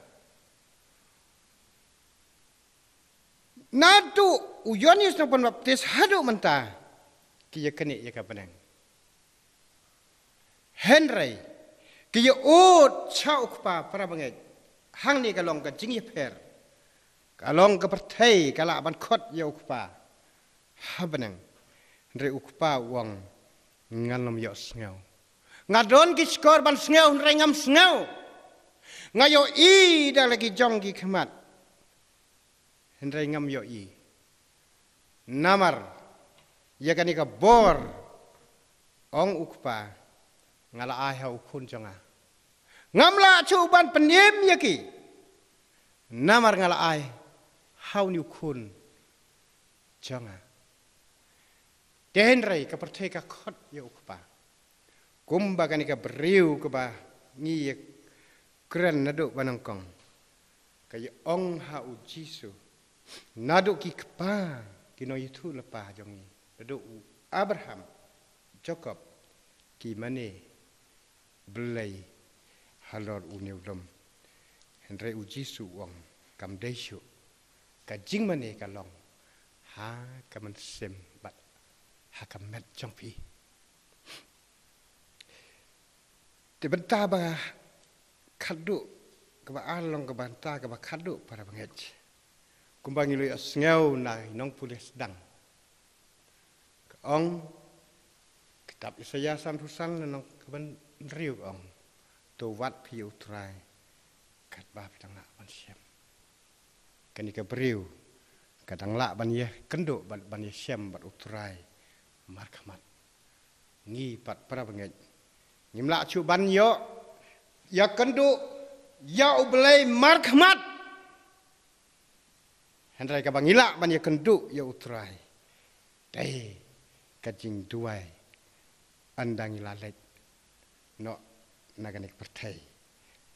[SPEAKER 4] nadu uyonis nang penbaptis hadu mentah kiya kene ya ka benang Henry kiya ut chau kpa para banget hang ni kalong ka jingi per kalong ke pertai kalak ban khot ya ukpa ha benang re ukpa uang ngalom yo sngau ngadon ki skor ban sngau re ngam sngau ngayo i da lagi jong ki khmat re ngam yo i namar ya kani ka bor ong ukpa ngala ai ha ukun jonga ngamla chu ban penyem ya ki namar ngala ai how ni kun jonga denrai ka pertai ka khot ya ukpa kumba kani ka briu ka ba ni kren nadu banangkong kaya ong ha u jisu nadu ki kpa kino itu lepa jongi nadu Abraham Jacob ki mane belai halor uniulum henry u jisu wong kam desu ka jing mane ka long ha ka man sem bat ha ka met jong pi te benta ba khadu ka ba along ka banta ka ba khadu para banget kumbangi lu asngau nai nong pulis dang ka ong kitab Isaya sampusan nong ka ban riu ong to wat piu trai kat ba pitang na ban siam kani ka beriu kadang la ban ye kenduk ban ye syam bat utrai markamat ngi pat para bangai ngimla chu ban yo ya kenduk ya ublai markamat hendrai ka bangila ban ye kenduk ya utrai dai kajing duai andangi lalek no naganik pertai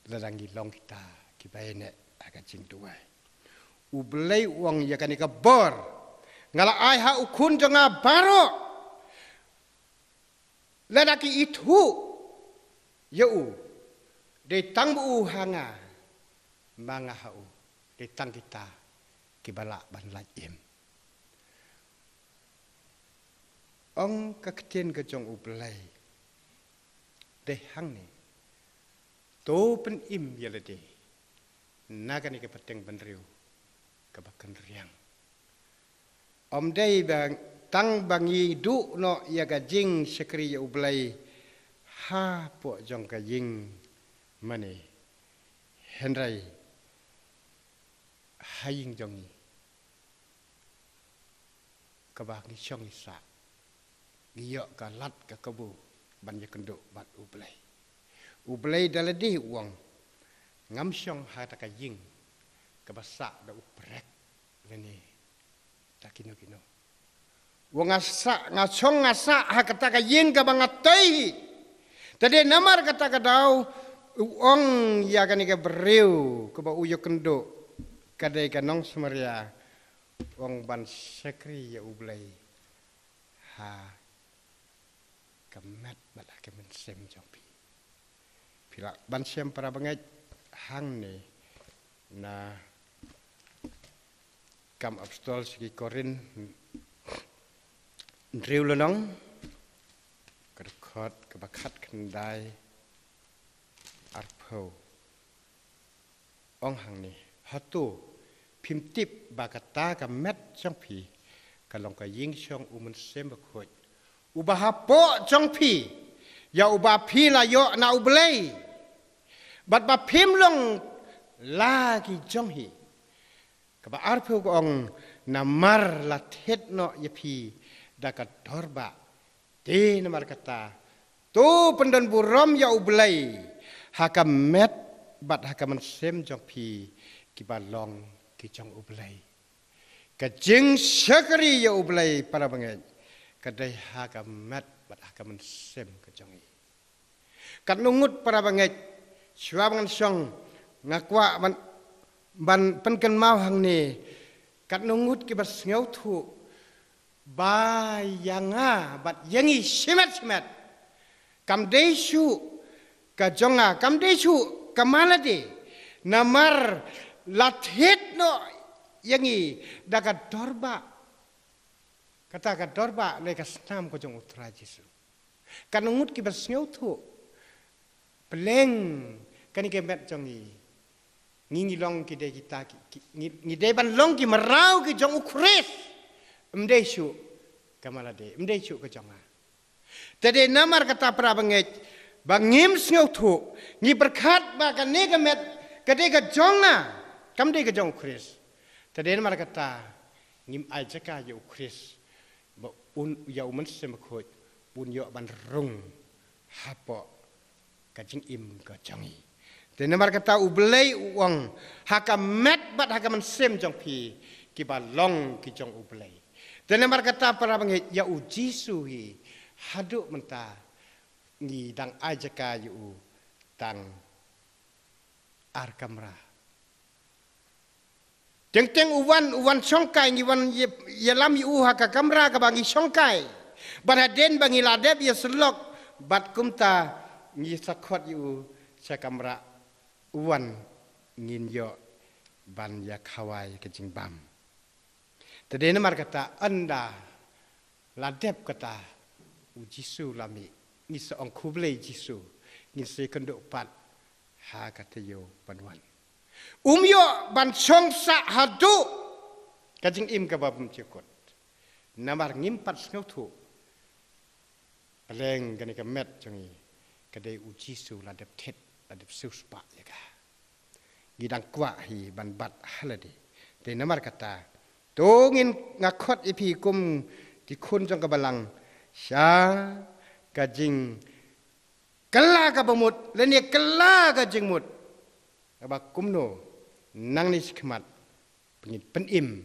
[SPEAKER 4] ladangi long kita kibaine agajing duai ublai uang ya kanika bor ngala ai ha ukun jonga baro ladaki itu yau de tangbu hanga manga hau de tang kita kibala ban laim ong kakten ke jong ublai de hang ni to pen im yalade nagani ke peteng benriu kebakan riang om dai bang tang bangi du no ya gajing sekri ya ublai ha po jong ka jing mane henrai haying jongi kabang syong isa giyo ka lat ka kebu ban ya kenduk bat ublai daladi uang ngam syong ha ta ka jing kebasak da uprek leni takino kino wong asa ngacong ngasa ha kata ka yin ka bangatay tadi namar kata ka daw wong ya kani ka beriu ke ba uyo kendo kadai ka nong semeria wong ban sekri ya ublai ha kemet bala ke men sem jompi pila ban sem para bangai hang ni na kam apostol segi Korin driu lenong kerkot kebakat kendai arpo ong hang ni hatu pimtip bakata ka met jong pi kalong ka ying syong umun sem bakot ubahapo jong pi ya ubah pi la yo na ublei bat ba pim long lagi jong hi kaba arpo ong namar latet no yapi dakat dorba de namar kata tu pendan burom ya ublai hakam met bat hakam sem jong pi kibalong ki jong ublai kajing syakri ya ublai para bangai kadai hakam met bat hakam sem ke jong i kat nungut para bangai swabangan syong ngakwa ban penken mau hang ni kat nungut ki bas ngau thu ba yanga bat yangi simet kam desu ka jonga kam desu kamala de namar lathit no yangi dakat dorba kata ka dorba le ka snam ko jong utra jisu kat nungut ki bas ngau thu peleng kani ke met jongi ngi long ki de kita ngi de ban long ki marau ki jong ukres mde shu kamala de mde shu ka jonga tade namar kata pra banget bangim sngo thu ngi berkat ba ka ne ka met ka de ka jonga kam de ka jong ukres tade namar kata ngim ai jaka ya ukres ba un ya uman sem khoj bun yo ban rung hapo ka jing im ka jongi dan namar kata ublai uang hakam met bat hakam sem jong pi ki balong ki jong ublai dan namar kata para bangit ya uji suhi haduk menta ngi dang ajaka yu tang ar kamra teng uwan songkai ngi wan yalam yu haka kamra ka bangi songkai banaden bangi ladeb ya selok bat kumta ngi sakot yu sa kamra uwan ngin yo ban ya khawai ke jingbam tadi namar kata anda ladep kata ujisu lami ni seong kublei jisu ni se kenduk pat ha kata yo banwan yo ban songsa hadu kajing im ka babum cikot namar ngimpat sngotu peleng gani ka met jongi kadai ujisu ladep tet adep suspa ya ka gidang kwa hi ban bat halade Te namar kata. Tongin ngakot ipi kum di kun jong kabalang. Sya kajing kala kabamut lenia kala kajing mut. Aba kumno nang ni sikmat pengit penim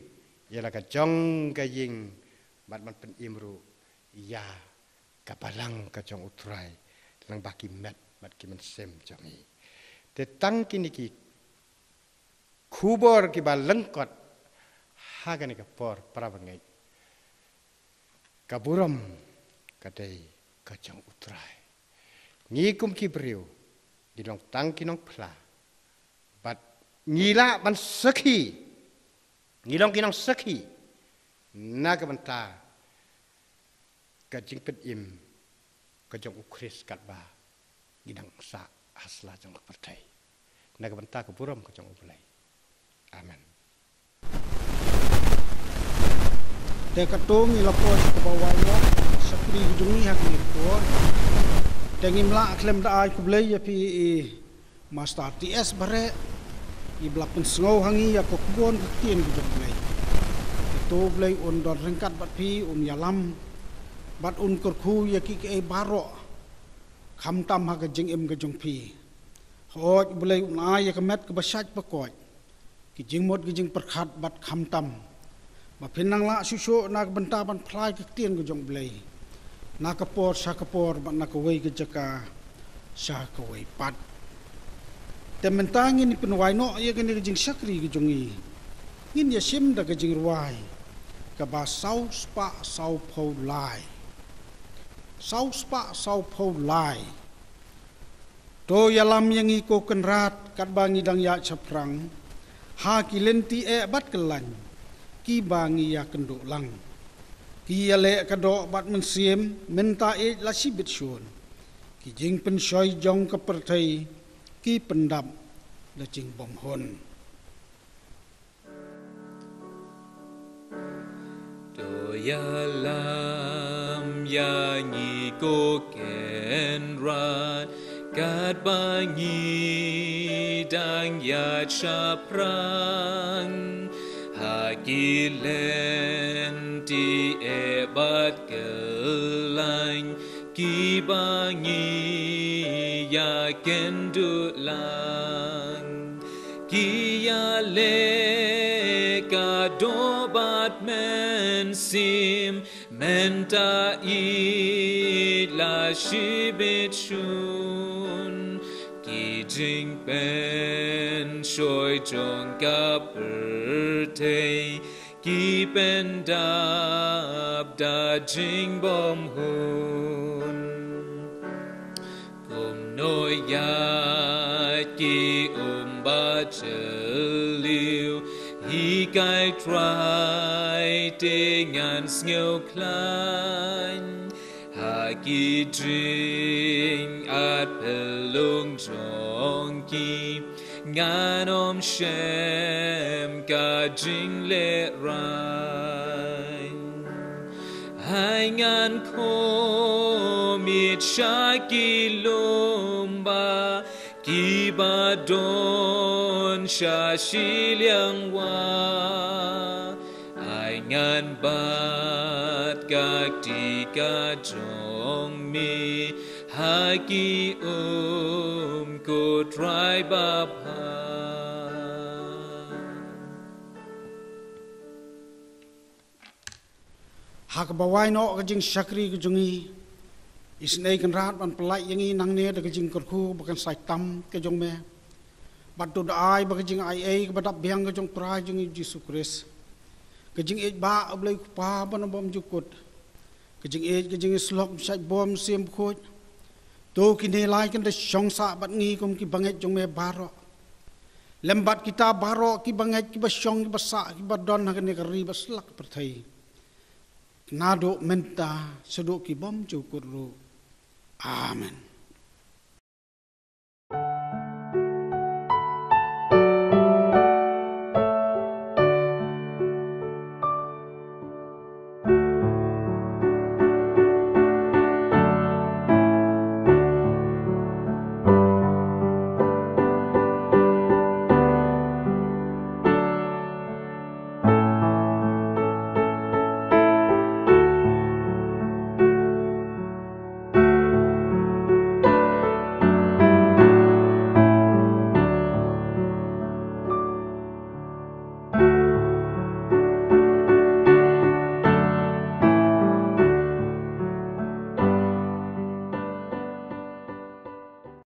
[SPEAKER 4] ialah kajong kajing mat penim ru ya kabalang kajong utrai lang baki met mat ki mensem jongi. Tetang kini ki kubor ki ba lengkot hagani kapor prabangai kaburam kadai kajong utrai ngikum ki beriu di long tang ki nong pla bat ngila ban sekhi ngilong ki nong sekhi naga banta kajing pedim kajong ukris katba gidang sa asla jong partai naga banta kaburam kajong ulai. Amen.
[SPEAKER 1] Dekatong ilapos ke bawah sakri jungi hak ni ko. Tengim la klem da ai kublai ya pi master TS bare i blak pen sngau hangi ya ko kubon tien ku blai. To blai on dor rengkat bat pi yalam bat un kurku ya ki ke baro kham tam ha ka jing em ka jong pi. Hoj blai na ya ka met ka basaj pakoj. Ki jing mod ki jing perkhat bat kham tam. Ba pinang la susu nak benta ban phlai ki tien ku jong blai. Na kapor sa kapor ban na kawai ke jaka sa kawai pat. Tementangin ni penwai no ya ke ni jing sakri ki jongi. Ngin ya sim da ke jing ruai. Ka ba sau spa sau phau lai. Sau spa sau phau lai. To yalam yang iko kenrat kat bangi dang ya chaprang. Ha ki lenti bat kelan. Ki bangi ya kenduk lang. Ki ale kadok bat mensiem menta la sibit syun. Ki jing pensoi jong ke pertai ki pendap la jing bom hon.
[SPEAKER 2] Do yalam ya ngi ko ken rat kat bangi dang ya chaprang hagilen ti ebat kelang ki bangi ya kendulang ki ya le kadobat men sim menta la shibit shun ki jing pen shoi jong ka pertei ki pen dab da jing bom hun kum no ya ki ba cheliu hi kai try dengan sngeu klein haki dring at pelung jongki nganom shem ka jing le rai hai ngan ko mit shaki lumba ki ba don sha shi liang wa ai ngan bat ka ti ka jong mi ha ki ko try ba pa
[SPEAKER 1] Hak bawai no ka jing sakri ka jungi isnei kan rat ban pelai yangi nang ne da ka jing kurku bakan sai tam ka jong me batu da ai ba ka jing ai ka badap biang ka jong pra jungi Yesus Kristus ka jing e ba ablai pa ban bom jukut ka jing slok sai bom sim khoj to ki ne lai kan da song sa bat ngi kum ki banget jong me baro lembat kita baro ki banget ki ba song ki ba sa ki ba don ha ne ka ri ba slak perthai nado menta seduk ki bom cukur ru. Amen.